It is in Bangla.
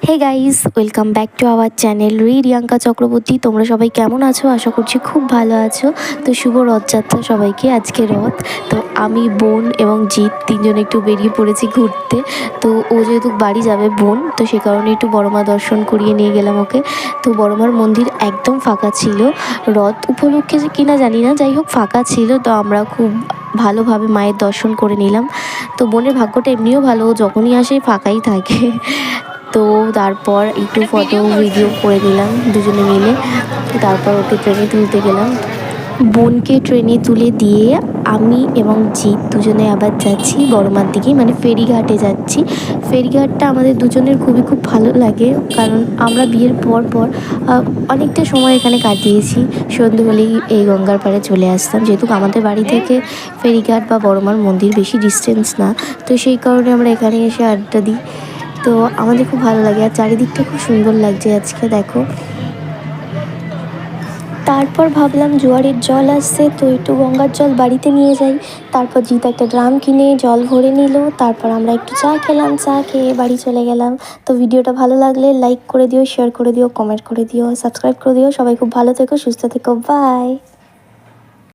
Hey guys, welcome back to our channel Riyanka Chakraborty. তোমরা সবাই কেমন আছো? আশা করছি খুব ভালো আছো। তো শুভ রথযাত্রা সবাইকে। আজকে রথ, তো আমি, বোন এবং জিৎ তিনজনে একটু বেরিয়ে পড়েছি ঘুরতে। তো ও যেহেতু বাড়ি যাবে বোন, তো সে কারণে একটু বড়মা দর্শন করিয়ে নিয়ে গেলাম ওকে। তো বড়মার মন্দির একদম ফাঁকা ছিল, রথ উপলক্ষে যে কিনা জানি না, যাই হোক ফাঁকা ছিল। তো আমরা খুব ভালোভাবে মায়ের দর্শন করে নিলাম। তো বোনের ভাগ্যটা এমনিও ভালো, যখনই আসে ফাঁকাই থাকে। তো তারপর একটু ফটো ভিডিও করে নিলাম দুজনে মিলে। তারপর ওকে ট্রেনে তুলতে গেলাম। বোনকে ট্রেনে তুলে দিয়ে আমি এবং জিৎ দুজনে আবার যাচ্ছি বড়মার দিকে, মানে ফেরিঘাটে যাচ্ছি। ফেরিঘাটটা আমাদের দুজনের খুব ভালো লাগে, কারণ আমরা বিয়ের পর অনেকটা সময় এখানে কাটিয়েছি। সন্ধে হলেই এই গঙ্গার পাড়ে চলে আসতাম, যেহেতু আমাদের বাড়ি থেকে ফেরিঘাট বা বড়মার মন্দির বেশি ডিস্টেন্স না। তো সেই কারণে আমরা এখানে এসে আড্ডা দিই। তো আমাদের খুব ভালো লাগে, আর চারিদিকটা খুব সুন্দর লাগছে আজকে দেখো। তারপর ভাবলাম জোয়ারের জল আসছে, তো একটু গঙ্গার জল বাড়িতে নিয়ে যাই। তারপর জিৎ একটা ড্রাম কিনে জল ভরে নিল। তারপর আমরা একটু চা খেলাম, চা খেয়ে বাড়ি চলে গেলাম। তো ভিডিওটা ভালো লাগলে লাইক করে দিও, শেয়ার করে দিও, কমেন্ট করে দিও, সাবস্ক্রাইব করে দিও। সবাই খুব ভালো থেকো, সুস্থ থেকো, বাই।